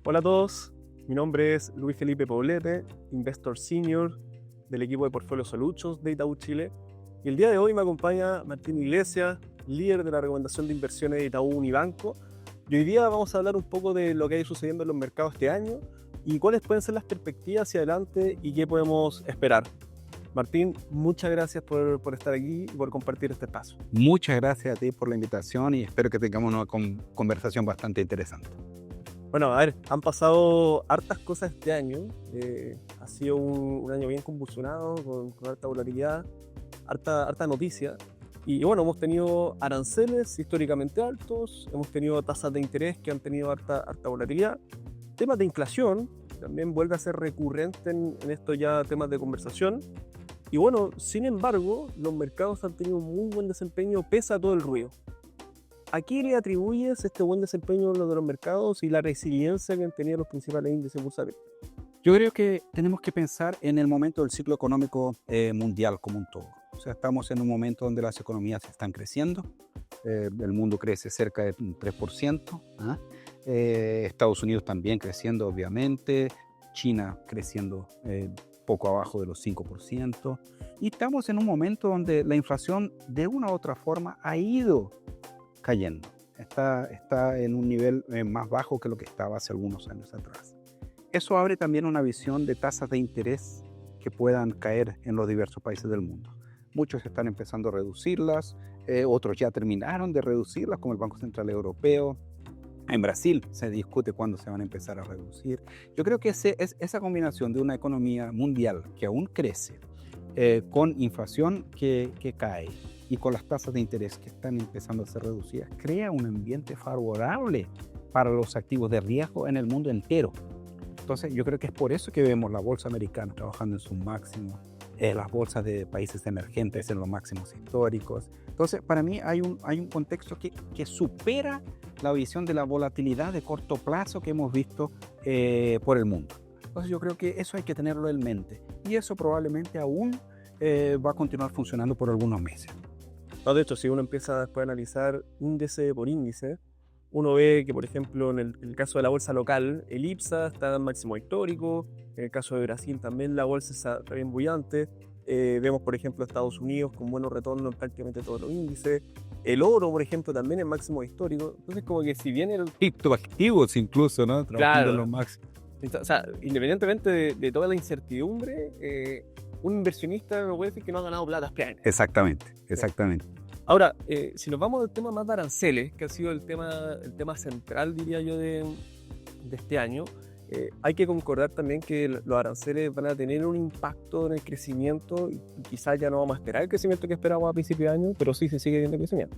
Hola a todos, mi nombre es Luis Felipe Poblete, Investor Senior del equipo de Portfolio Solutions de Itaú Chile. Y el día de hoy me acompaña Martín Iglesias, líder de la recomendación de inversiones de Itaú Unibanco. Y hoy día vamos a hablar un poco de lo que ha ido sucediendo en los mercados este año y cuáles pueden ser las perspectivas hacia adelante y qué podemos esperar. Martín, muchas gracias por estar aquí y por compartir este espacio. Muchas gracias a ti por la invitación y espero que tengamos una conversación bastante interesante. Bueno, a ver, han pasado hartas cosas este año. Ha sido un año bien convulsionado, con harta volatilidad, harta noticia. Y bueno, hemos tenido aranceles históricamente altos, hemos tenido tasas de interés que han tenido harta volatilidad. Temas de inflación también vuelve a ser recurrente en estos ya temas de conversación. Y bueno, sin embargo, los mercados han tenido un muy buen desempeño pese a todo el ruido. ¿A qué le atribuyes este buen desempeño de los mercados y la resiliencia que han tenido los principales índices bursátiles? Yo creo que tenemos que pensar en el momento del ciclo económico mundial como un todo. O sea, estamos en un momento donde las economías están creciendo, el mundo crece cerca de un 3%, Estados Unidos también creciendo obviamente, China creciendo poco abajo de los 5%, y estamos en un momento donde la inflación de una u otra forma ha ido cayendo. Está en un nivel más bajo que lo que estaba hace algunos años atrás. Eso abre también una visión de tasas de interés que puedan caer en los diversos países del mundo. Muchos están empezando a reducirlas, otros ya terminaron de reducirlas, como el Banco Central Europeo. En Brasil se discute cuándo se van a empezar a reducir. Yo creo que esa combinación de una economía mundial que aún crece, con inflación que cae y con las tasas de interés que están empezando a ser reducidas, crea un ambiente favorable para los activos de riesgo en el mundo entero. Entonces yo creo que es por eso que vemos la bolsa americana trabajando en sus máximos, las bolsas de países emergentes en los máximos históricos. Entonces para mí hay un contexto que supera la visión de la volatilidad de corto plazo que hemos visto por el mundo. Entonces yo creo que eso hay que tenerlo en mente y eso probablemente aún va a continuar funcionando por algunos meses. No, de hecho, si uno empieza después a analizar índice por índice, uno ve que, por ejemplo, en el caso de la bolsa local, el IPSA está en máximo histórico. En el caso de Brasil también la bolsa está bien bullante. Vemos, por ejemplo, Estados Unidos con buenos retornos en prácticamente todos los índices. El oro, por ejemplo, también en máximo histórico. Entonces, como que si bien el... Criptoactivos incluso, ¿no? Trabajando en los máximos. O sea, independientemente de toda la incertidumbre, un inversionista no puede decir que no ha ganado plata este año. Exactamente. Ahora, si nos vamos al tema más de aranceles, que ha sido el tema central, diría yo, de este año, hay que concordar también que los aranceles van a tener un impacto en el crecimiento y quizás ya no vamos a esperar el crecimiento que esperábamos a principio de año, pero sí se sigue viendo crecimiento.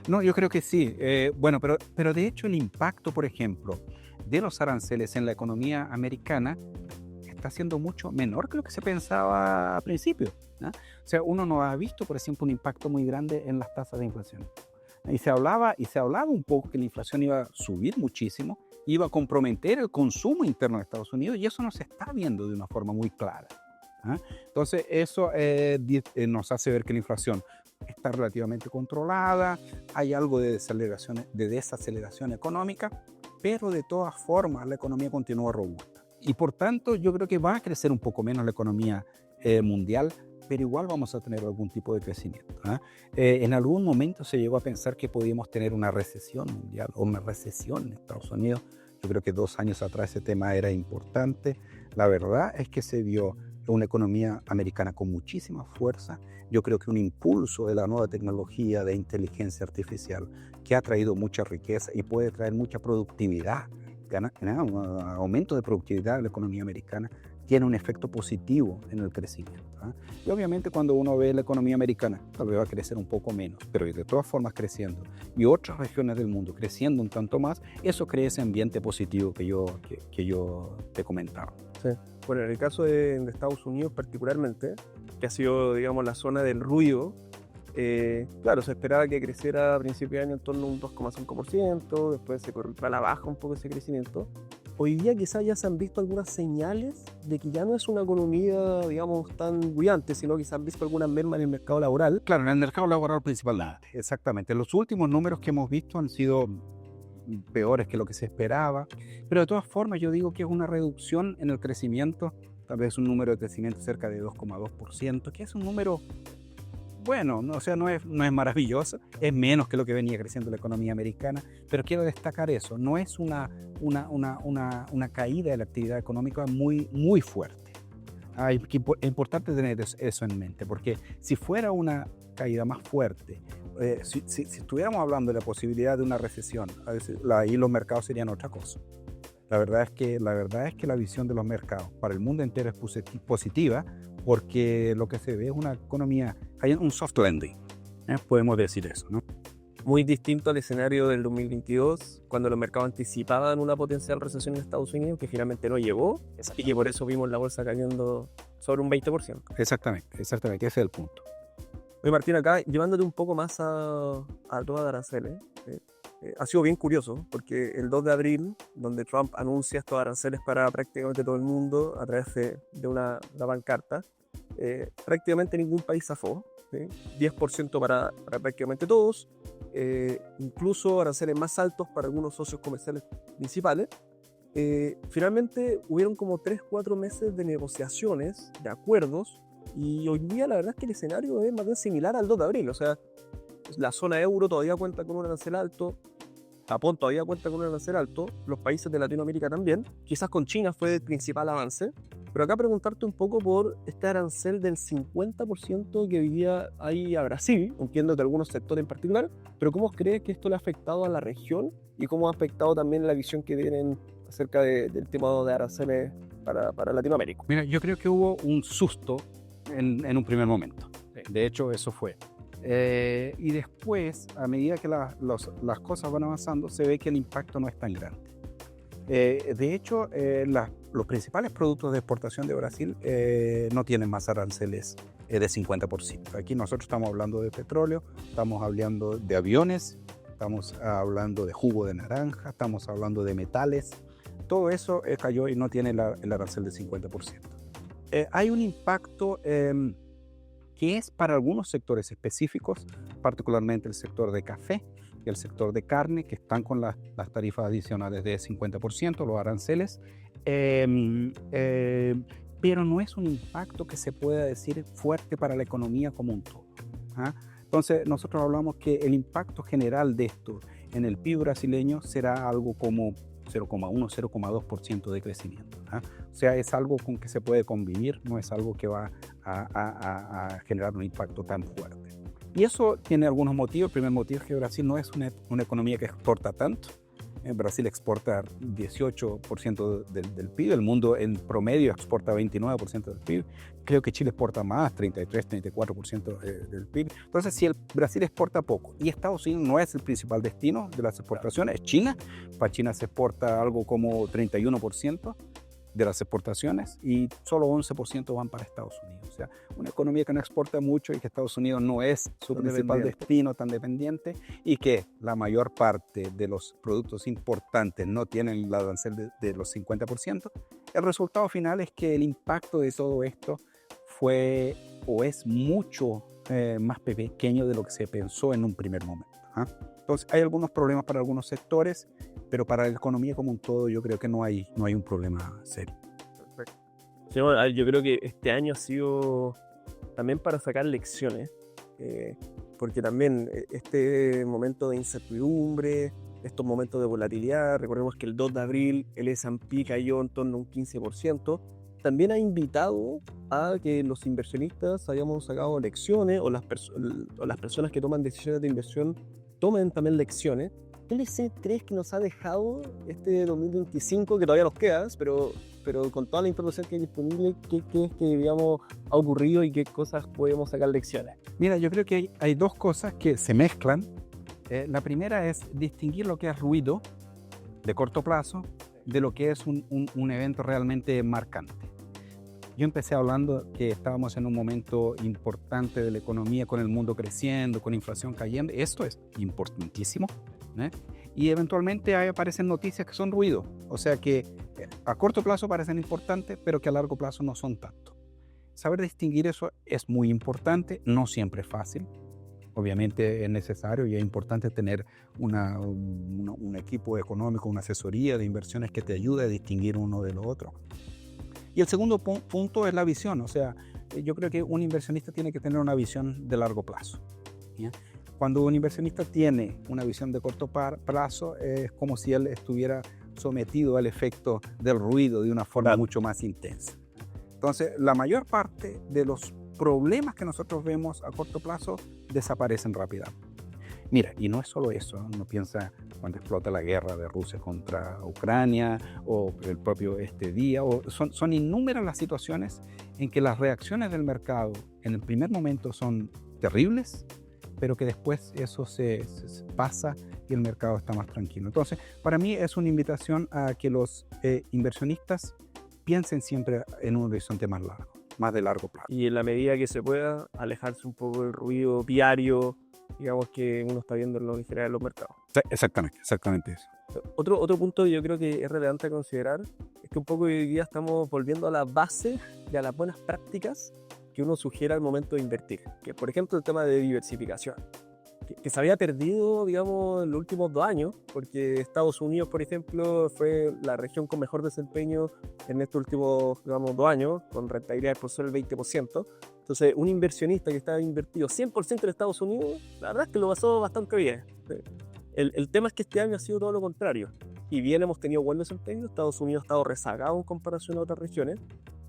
No, yo creo que sí. Bueno, pero de hecho el impacto, por ejemplo, de los aranceles en la economía americana está siendo mucho menor que lo que se pensaba al principio, ¿no? O sea, uno no ha visto, por ejemplo, un impacto muy grande en las tasas de inflación. Y se hablaba un poco que la inflación iba a subir muchísimo, iba a comprometer el consumo interno de Estados Unidos, y eso no se está viendo de una forma muy clara, ¿eh? Entonces, eso nos hace ver que la inflación está relativamente controlada, hay algo de desaceleración económica, pero de todas formas la economía continúa robusta. Y por tanto, yo creo que va a crecer un poco menos la economía mundial, pero igual vamos a tener algún tipo de crecimiento, ¿eh? En algún momento se llegó a pensar que podíamos tener una recesión mundial o una recesión en Estados Unidos. Yo creo que 2 años atrás ese tema era importante. La verdad es que se vio una economía americana con muchísima fuerza. Yo creo que un impulso de la nueva tecnología de inteligencia artificial que ha traído mucha riqueza y puede traer mucha productividad, un aumento de productividad de la economía americana, tiene un efecto positivo en el crecimiento, ¿eh? Y obviamente cuando uno ve la economía americana, tal vez va a crecer un poco menos, pero de todas formas creciendo, y otras regiones del mundo creciendo un tanto más, eso crea ese ambiente positivo que yo te comentaba. Sí. Bueno, en el caso de Estados Unidos particularmente, que ha sido, digamos, la zona del ruido, claro, se esperaba que creciera a principio de año en torno a un 2,5%, después se corrió a la baja un poco ese crecimiento. Hoy día quizás ya se han visto algunas señales de que ya no es una economía, digamos, tan bullante, sino que se han visto algunas mermas en el mercado laboral. Claro, en el mercado laboral principal nada, exactamente. Los últimos números que hemos visto han sido peores que lo que se esperaba, pero de todas formas yo digo que es una reducción en el crecimiento, tal vez un número de crecimiento cerca de 2,2%, que es un número bueno, o sea, no es maravilloso, es menos que lo que venía creciendo la economía americana, pero quiero destacar eso, no es una caída de la actividad económica muy, muy fuerte. Es importante tener eso en mente, porque si fuera una caída más fuerte, si estuviéramos hablando de la posibilidad de una recesión, ahí los mercados serían otra cosa. La verdad es que la visión de los mercados para el mundo entero es positiva, porque lo que se ve es una economía, hay un soft landing, podemos decir eso, ¿no? Muy distinto al escenario del 2022, cuando los mercados anticipaban una potencial recesión en Estados Unidos, que finalmente no llegó, y que por eso vimos la bolsa cayendo sobre un 20%. Exactamente, ese es el punto. Oye, Martín, acá llevándote un poco más al tema de aranceles, ha sido bien curioso, porque el 2 de abril, donde Trump anuncia estos aranceles para prácticamente todo el mundo a través de una pancarta, prácticamente ningún país zafó, ¿sí? 10% para prácticamente todos, incluso aranceles más altos para algunos socios comerciales principales. Finalmente hubieron como 3-4 meses de negociaciones, de acuerdos, y hoy día la verdad es que el escenario es más bien similar al 2 de abril, o sea, la zona euro todavía cuenta con un arancel alto, Japón todavía cuenta con un arancel alto, los países de Latinoamérica también, quizás con China fue el principal avance, pero acá preguntarte un poco por este arancel del 50% que vivía ahí a Brasil, entiendo que algunos sectores en particular, pero ¿cómo crees que esto le ha afectado a la región y cómo ha afectado también la visión que tienen acerca del tema de aranceles para Latinoamérica? Mira, yo creo que hubo un susto en un primer momento, de hecho eso fue. Y después, a medida que las cosas van avanzando, se ve que el impacto no es tan grande. De hecho, los principales productos de exportación de Brasil no tienen más aranceles de 50%. Aquí nosotros estamos hablando de petróleo, estamos hablando de aviones, estamos hablando de jugo de naranja, estamos hablando de metales. Todo eso cayó y no tiene el arancel del 50%. Hay un impacto que es para algunos sectores específicos, particularmente el sector de café y el sector de carne, que están con las tarifas adicionales de 50%, los aranceles, pero no es un impacto que se pueda decir fuerte para la economía como un todo. Entonces, nosotros hablamos que el impacto general de esto en el PIB brasileño será algo como 0,1-0,2% de crecimiento. O sea, es algo con que se puede convivir, no es algo que va a generar un impacto tan fuerte. Y eso tiene algunos motivos. El primer motivo es que Brasil no es una economía que exporta tanto. Brasil exporta 18% del PIB, el mundo en promedio exporta 29% del PIB. Creo que Chile exporta más, 33-34% del PIB. Entonces, si el Brasil exporta poco y Estados Unidos no es el principal destino de las exportaciones, es China. Para China se exporta algo como 31% de las exportaciones y solo 11% van para Estados Unidos. O sea, una economía que no exporta mucho y que Estados Unidos no es su principal destino tan dependiente y que la mayor parte de los productos importantes no tienen el arancel de los 50%, el resultado final es que el impacto de todo esto fue o es mucho más pequeño de lo que se pensó en un primer momento. Entonces, hay algunos problemas para algunos sectores, pero para la economía como un todo yo creo que no hay un problema serio. Perfecto. Sí, bueno, yo creo que este año ha sido también para sacar lecciones, porque también este momento de incertidumbre, estos momentos de volatilidad, recordemos que el 2 de abril el S&P cayó en torno a un 15%, también ha invitado a que los inversionistas hayamos sacado lecciones o las personas que toman decisiones de inversión tomen también lecciones. ¿Qué lecciones crees que nos ha dejado este 2025, que todavía nos queda, pero con toda la información que hay disponible, qué es que digamos, ha ocurrido y qué cosas podemos sacar lecciones? Mira, yo creo que hay dos cosas que se mezclan. La primera es distinguir lo que es ruido de corto plazo de lo que es un evento realmente marcante. Yo empecé hablando que estábamos en un momento importante de la economía, con el mundo creciendo, con inflación cayendo. Esto es importantísimo, y eventualmente ahí aparecen noticias que son ruido, o sea que a corto plazo parecen importantes, pero que a largo plazo no son tanto. Saber distinguir eso es muy importante, no siempre es fácil. Obviamente es necesario y es importante tener un equipo económico, una asesoría de inversiones que te ayude a distinguir uno de lo otro. Y el segundo punto es la visión. O sea, yo creo que un inversionista tiene que tener una visión de largo plazo, ¿ya? Cuando un inversionista tiene una visión de corto plazo, es como si él estuviera sometido al efecto del ruido de una forma mucho más intensa. Entonces, la mayor parte de los problemas que nosotros vemos a corto plazo desaparecen rápidamente. Mira, y no es solo eso, ¿no? Uno piensa cuando explota la guerra de Rusia contra Ucrania o el propio día, son innúmeras las situaciones en que las reacciones del mercado en el primer momento son terribles, pero que después eso se pasa y el mercado está más tranquilo. Entonces, para mí es una invitación a que los inversionistas piensen siempre en un horizonte más largo, más de largo plazo. Y en la medida que se pueda, alejarse un poco del ruido diario, digamos, que uno está viendo en lo general en los mercados. Sí, exactamente eso. Otro punto que yo creo que es relevante a considerar es que un poco hoy día estamos volviendo a la base de a las buenas prácticas que uno sugiere al momento de invertir, que por ejemplo el tema de diversificación, que se había perdido, digamos, en los últimos 2 años, porque Estados Unidos, por ejemplo, fue la región con mejor desempeño en estos últimos, digamos, 2 años, con rentabilidades por solo el 20%. Entonces, un inversionista que estaba invertido 100% en Estados Unidos, la verdad es que lo pasó bastante bien. El tema es que este año ha sido todo lo contrario. Y bien hemos tenido buen desempeño, Estados Unidos ha estado rezagado en comparación a otras regiones,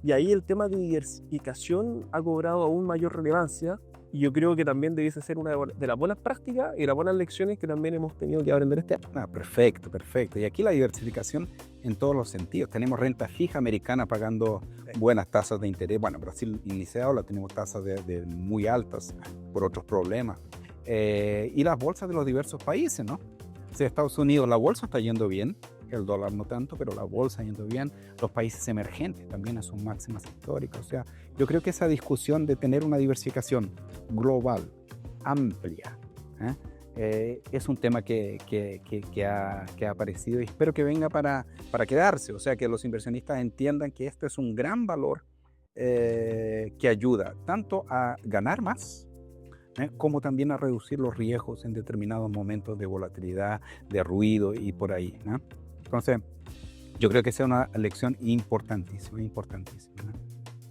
y ahí el tema de diversificación ha cobrado aún mayor relevancia, y yo creo que también debiese ser una de las buenas prácticas y las buenas lecciones que también hemos tenido que aprender este año. Perfecto. Y aquí la diversificación en todos los sentidos. Tenemos renta fija americana pagando buenas tasas de interés. Bueno, Brasil ni se habla, tenemos tasas de muy altas por otros problemas. Y las bolsas de los diversos países, ¿no? O sea, Estados Unidos, la bolsa está yendo bien, el dólar no tanto, pero la bolsa yendo bien. Los países emergentes también a sus máximas históricas. O sea, yo creo que esa discusión de tener una diversificación global, amplia, es un tema que ha aparecido y espero que venga para quedarse. O sea, que los inversionistas entiendan que esto es un gran valor que ayuda tanto a ganar más, como también a reducir los riesgos en determinados momentos de volatilidad, de ruido y por ahí, ¿no? Entonces, yo creo que esa es una lección importantísima, ¿no?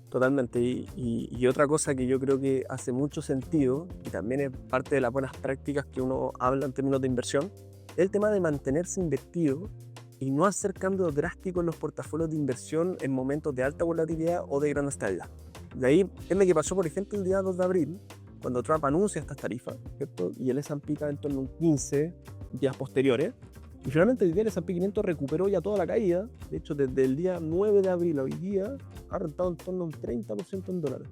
Totalmente. Y otra cosa que yo creo que hace mucho sentido, y también es parte de las buenas prácticas que uno habla en términos de inversión, es el tema de mantenerse invertido y no hacer cambios drásticos en los portafolios de inversión en momentos de alta volatilidad o de gran estabilidad. De ahí es lo que pasó, por ejemplo, el día 2 de abril, cuando Trump anuncia estas tarifas, ¿cierto? Y el S&P cae en torno a un 15 días posteriores. Y finalmente el S&P 500 recuperó ya toda la caída. De hecho, desde el día 9 de abril a hoy día ha rentado en torno a un 30% en dólares.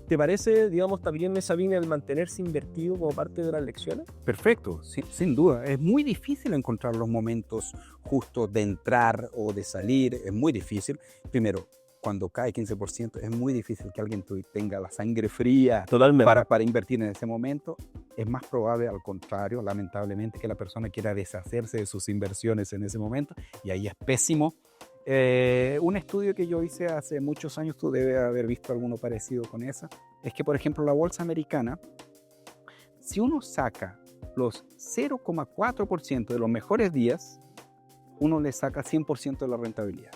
¿Te parece, digamos, también esa línea el mantenerse invertido como parte de las lecciones? Perfecto, sin duda. Es muy difícil encontrar los momentos justos de entrar o de salir. Es muy difícil. Primero, cuando cae 15%, es muy difícil que alguien tenga la sangre fría para invertir en ese momento. Es más probable, al contrario, lamentablemente, que la persona quiera deshacerse de sus inversiones en ese momento, y ahí es pésimo. Un estudio que yo hice hace muchos años, tú debes haber visto alguno parecido con esa, es que, por ejemplo, la bolsa americana, si uno saca los 0,4% de los mejores días, uno le saca 100% de la rentabilidad.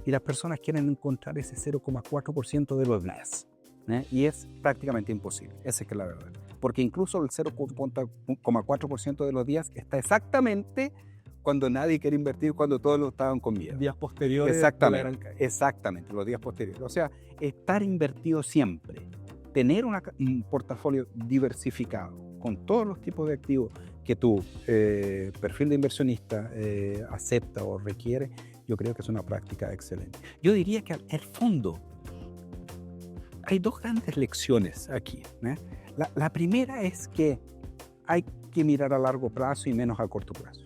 Y las personas quieren encontrar ese 0,4% de los días, y es prácticamente imposible. Esa es que es la verdad. Porque incluso el 0,4% de los días está exactamente cuando nadie quiere invertir, cuando todos lo estaban con miedo. Días posteriores. Exactamente, los días posteriores. O sea, estar invertido siempre, tener un portafolio diversificado con todos los tipos de activos que tu perfil de inversionista acepta o requiere, yo creo que es una práctica excelente. Yo diría que al fondo hay dos grandes lecciones aquí, ¿eh? La primera es que hay que mirar a largo plazo y menos a corto plazo.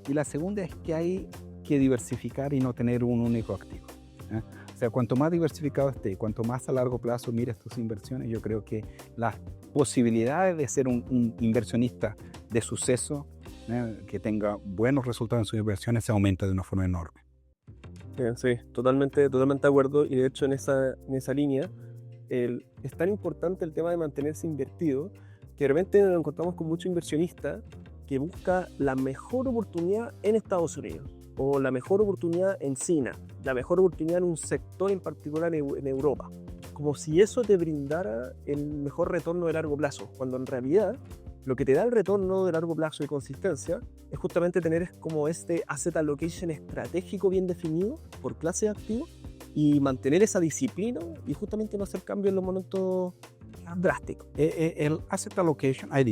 Y la segunda es que hay que diversificar y no tener un único activo, ¿eh? O sea, cuanto más diversificado esté, cuanto más a largo plazo mires tus inversiones, yo creo que las posibilidades de ser un inversionista de suceso, que tenga buenos resultados en sus inversiones, se aumenta de una forma enorme. Sí, totalmente de acuerdo. Y de hecho en esa línea, es tan importante el tema de mantenerse invertido, que de repente nos encontramos con muchos inversionistas que buscan la mejor oportunidad en Estados Unidos, o la mejor oportunidad en China, la mejor oportunidad en un sector en particular en Europa, como si eso te brindara el mejor retorno de largo plazo, cuando en realidad lo que te da el retorno de largo plazo y consistencia es justamente tener como este asset allocation estratégico bien definido por clase de activos y mantener esa disciplina y justamente no hacer cambios en los momentos drásticos. El asset allocation, hay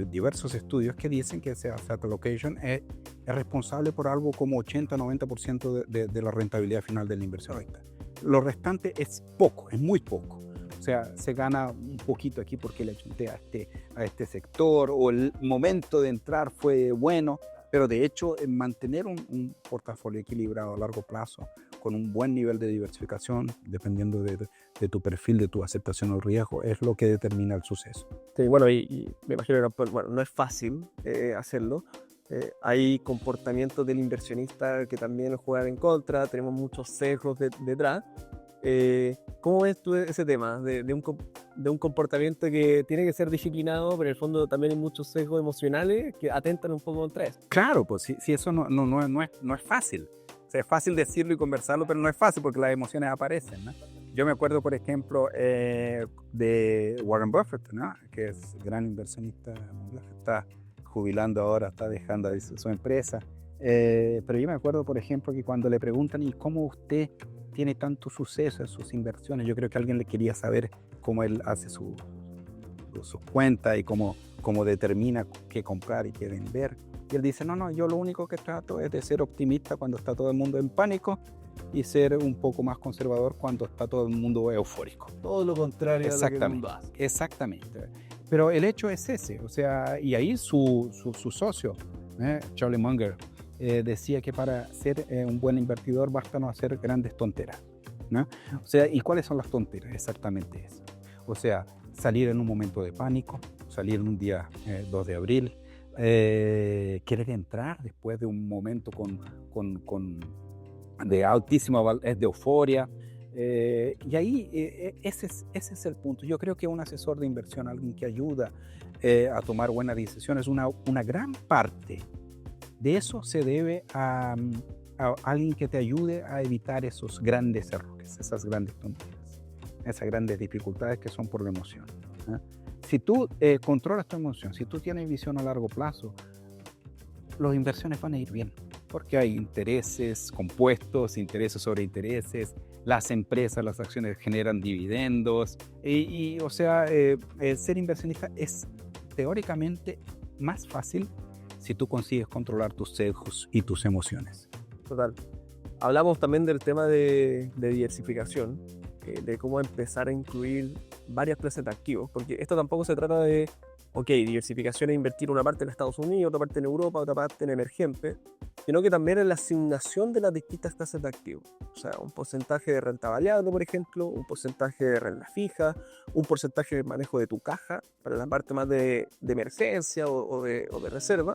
diversos estudios que dicen que ese asset allocation es responsable por algo como 80-90% de la rentabilidad final del inversionista. Lo restante es poco, es muy poco. O sea, se gana un poquito aquí porque le achunté a este sector, o el momento de entrar fue bueno, pero de hecho mantener un portafolio equilibrado a largo plazo con un buen nivel de diversificación, dependiendo de tu perfil, de tu aceptación al riesgo, es lo que determina el suceso. Sí, bueno, y me imagino que bueno, no es fácil hacerlo. Hay comportamientos del inversionista que también juegan en contra, tenemos muchos sesgos detrás. ¿Cómo ves tú ese tema de un comportamiento que tiene que ser disciplinado, pero en el fondo también hay muchos sesgos emocionales que atentan un poco contra eso? Claro, pues si eso no es fácil. O sea, es fácil decirlo y conversarlo, pero no es fácil porque las emociones aparecen, ¿no? Yo me acuerdo, por ejemplo, de Warren Buffett, ¿no? Que es gran inversionista, está jubilando ahora, está dejando su empresa. Pero yo me acuerdo, por ejemplo, que cuando le preguntan ¿y cómo usted tiene tanto suceso en sus inversiones? Yo creo que alguien le quería saber cómo él hace sus cuentas y cómo determina qué comprar y qué vender. Y él dice, no, yo lo único que trato es de ser optimista cuando está todo el mundo en pánico y ser un poco más conservador cuando está todo el mundo eufórico. Todo lo contrario a lo que el mundo hace. Exactamente. Pero el hecho es ese, o sea, y ahí su socio, Charlie Munger, decía que para ser un buen invertidor basta no hacer grandes tonteras, ¿no? O sea, ¿y cuáles son las tonteras? Exactamente eso. O sea, salir en un momento de pánico, salir en un día 2 de abril, querer entrar después de un momento de altísima de euforia. Y ahí ese es el punto. Yo creo que un asesor de inversión, alguien que ayuda a tomar buenas decisiones, una gran parte de eso se debe a alguien que te ayude a evitar esos grandes errores, esas grandes tonterías, esas grandes dificultades que son por la emoción, ¿eh? Si tú controlas tu emoción, si tú tienes visión a largo plazo, las inversiones van a ir bien, porque hay intereses compuestos, intereses sobre intereses, las empresas, las acciones generan dividendos, o sea, ser inversionista es teóricamente más fácil si tú consigues controlar tus sesgos y tus emociones. Total. Hablamos también del tema de diversificación, de cómo empezar a incluir varias clases de activos, porque esto tampoco se trata de, diversificación es invertir una parte en Estados Unidos, otra parte en Europa, otra parte en emergente, sino que también en la asignación de las distintas clases de activos. O sea, un porcentaje de renta variable, por ejemplo, un porcentaje de renta fija, un porcentaje de manejo de tu caja para la parte más de emergencia o de reserva.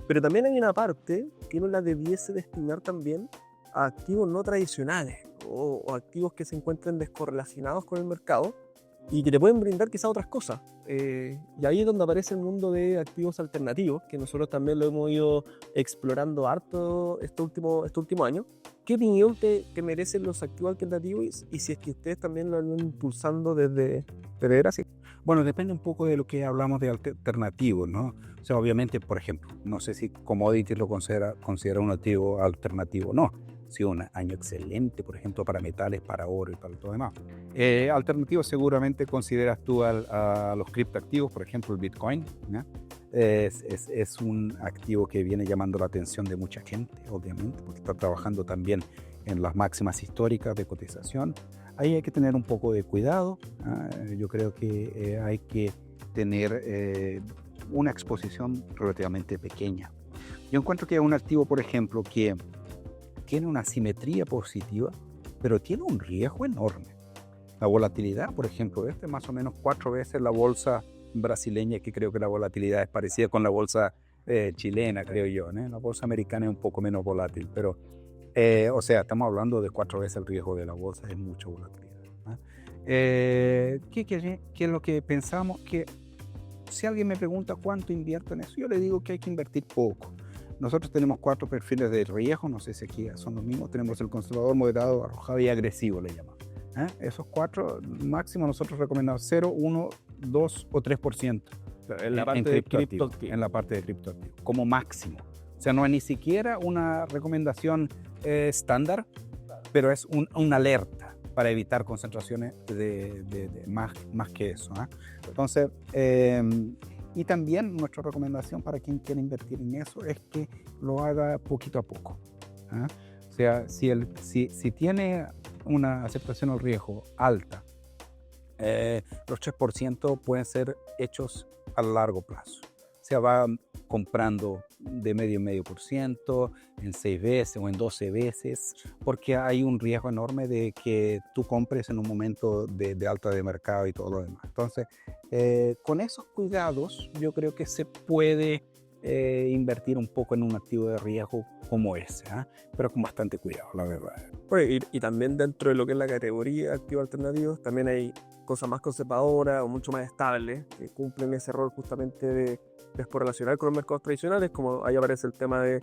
Pero también hay una parte que uno la debiese destinar también a activos no tradicionales o activos que se encuentren descorrelacionados con el mercado y que te pueden brindar quizá otras cosas. Y ahí es donde aparece el mundo de activos alternativos, que nosotros también lo hemos ido explorando harto este último año. ¿Qué opinión te merecen los activos alternativos y si es que ustedes también lo han impulsando desde así? Bueno, depende un poco de lo que hablamos de alternativos, ¿no? O sea, obviamente, por ejemplo, no sé si commodities lo considera un activo alternativo o no. Ha sido un año excelente, por ejemplo, para metales, para oro y para todo demás. Alternativo seguramente consideras tú a los criptoactivos, por ejemplo, el Bitcoin, ¿no? Es un activo que viene llamando la atención de mucha gente, obviamente, porque está trabajando también en las máximas históricas de cotización. Ahí hay que tener un poco de cuidado. Yo creo que hay que tener una exposición relativamente pequeña. Yo encuentro que es un activo, por ejemplo, que tiene una simetría positiva, pero tiene un riesgo enorme. La volatilidad, por ejemplo, es más o menos 4 veces la bolsa brasileña, que creo que la volatilidad es parecida con la bolsa chilena, creo yo, ¿no? La bolsa americana es un poco menos volátil, pero o sea, estamos hablando de 4 veces el riesgo de la bolsa, es mucha volatilidad, ¿no? ¿Qué es lo que pensamos? Que si alguien me pregunta cuánto invierto en eso, yo le digo que hay que invertir poco. Nosotros tenemos 4 perfiles de riesgo, no sé si aquí son los mismos. Tenemos el conservador, moderado, arrojado y agresivo, le llamamos. Esos 4, máximo nosotros recomendamos 0, 1, 2 o 3% En la parte de criptoactivos, criptoactivos. en la parte de criptoactivos, como máximo. O sea, no es ni siquiera una recomendación estándar, pero es una alerta para evitar concentraciones de más que eso. Entonces, y también nuestra recomendación para quien quiera invertir en eso es que lo haga poquito a poco. O sea, si tiene una aceptación al riesgo alta, los 3% pueden ser hechos a largo plazo. O sea, va comprando de medio por ciento en 6 veces o en 12 veces, porque hay un riesgo enorme de que tú compres en un momento de alta de mercado y todo lo demás. Entonces, con esos cuidados, yo creo que se puede invertir un poco en un activo de riesgo como ese, pero con bastante cuidado, la verdad. Pues, y también dentro de lo que es la categoría activos alternativos, también hay cosas más conservadoras o mucho más estables que cumplen ese rol justamente de descorrelacionar con los mercados tradicionales, como ahí aparece el tema de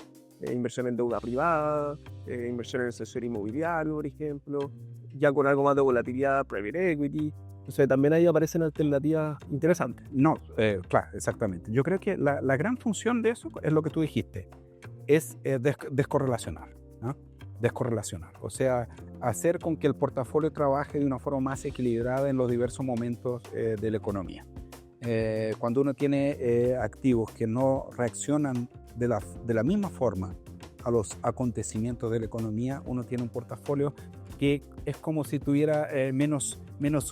inversión en deuda privada, inversión en el sector inmobiliario, por ejemplo, ya con algo más de volatilidad, private equity. Entonces también ahí aparecen alternativas interesantes. No, claro, exactamente. Yo creo que la gran función de eso es lo que tú dijiste, es descorrelacionar, ¿no? Descorrelacionar, o sea, hacer con que el portafolio trabaje de una forma más equilibrada en los diversos momentos de la economía. Cuando uno tiene activos que no reaccionan de la misma forma a los acontecimientos de la economía, uno tiene un portafolio que es como si tuviera menos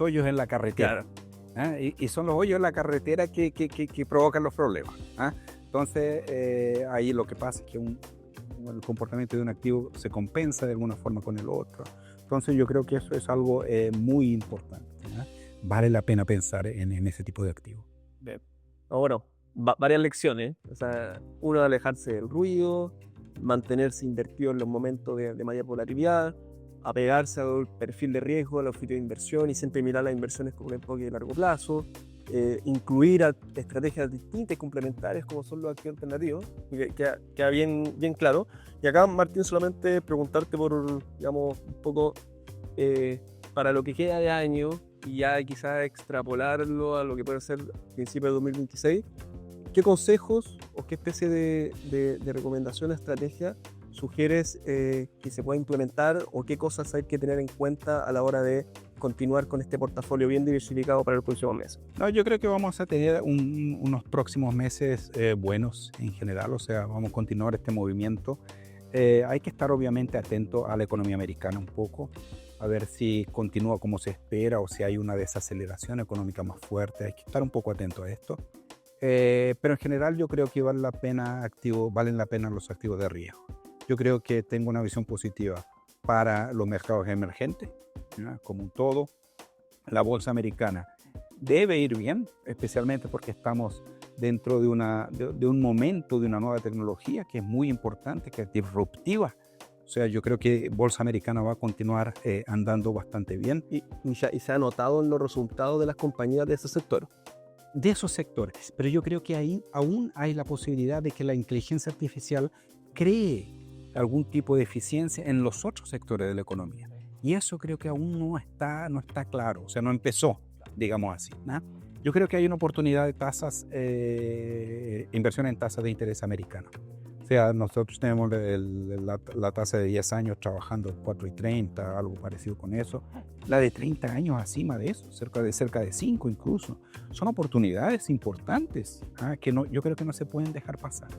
hoyos en la carretera. Claro. Y son los hoyos en la carretera que provocan los problemas. Entonces, ahí lo que pasa es que el comportamiento de un activo se compensa de alguna forma con el otro. Entonces, yo creo que eso es algo muy importante. Vale la pena pensar en ese tipo de activos. Bien. Bueno, varias lecciones. O sea, uno, alejarse del ruido, mantenerse invertido en los momentos de mayor volatilidad, apegarse al perfil de riesgo, a los objetivos de inversión y siempre mirar las inversiones con un enfoque de largo plazo, incluir estrategias distintas y complementarias como son los activos alternativos, que queda bien claro. Y acá, Martín, solamente preguntarte por, digamos, un poco para lo que queda de año y ya quizás extrapolarlo a lo que puede ser principio de 2026, ¿qué consejos o qué especie de recomendación, estrategia sugieres que se pueda implementar o qué cosas hay que tener en cuenta a la hora de continuar con este portafolio bien diversificado para el próximo mes? No, yo creo que vamos a tener unos próximos meses buenos en general, o sea, vamos a continuar este movimiento. Hay que estar obviamente atento a la economía americana un poco, a ver si continúa como se espera o si hay una desaceleración económica más fuerte. Hay que estar un poco atento a esto. Pero en general yo creo que valen la pena los activos de riesgo. Yo creo que tengo una visión positiva para los mercados emergentes, ¿no? Como un todo. La bolsa americana debe ir bien, especialmente porque estamos dentro de un momento de una nueva tecnología que es muy importante, que es disruptiva. O sea, yo creo que bolsa americana va a continuar andando bastante bien. Y se ha notado en los resultados de las compañías de ese sector. De esos sectores, pero yo creo que ahí aún hay la posibilidad de que la inteligencia artificial cree algún tipo de eficiencia en los otros sectores de la economía. Y eso creo que aún no está claro, o sea, no empezó, digamos así, ¿no? Yo creo que hay una oportunidad de tasas, inversión en tasas de interés americana. O sea, nosotros tenemos la tasa de 10 años trabajando 4.30, algo parecido con eso. La de 30 años acima de eso, cerca de 5 incluso. Son oportunidades importantes que yo creo que no se pueden dejar pasar.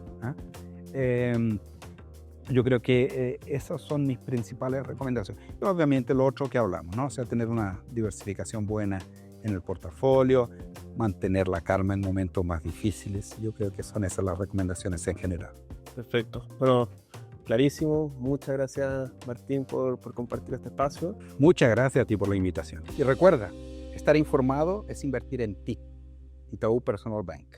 Yo creo que esas son mis principales recomendaciones. Y obviamente lo otro que hablamos, ¿no? O sea, tener una diversificación buena en el portafolio, mantener la calma en momentos más difíciles. Yo creo que son esas las recomendaciones en general. Perfecto. Bueno, clarísimo. Muchas gracias, Martín, por compartir este espacio. Muchas gracias a ti por la invitación. Y recuerda, estar informado es invertir en ti. Itaú Personal Bank.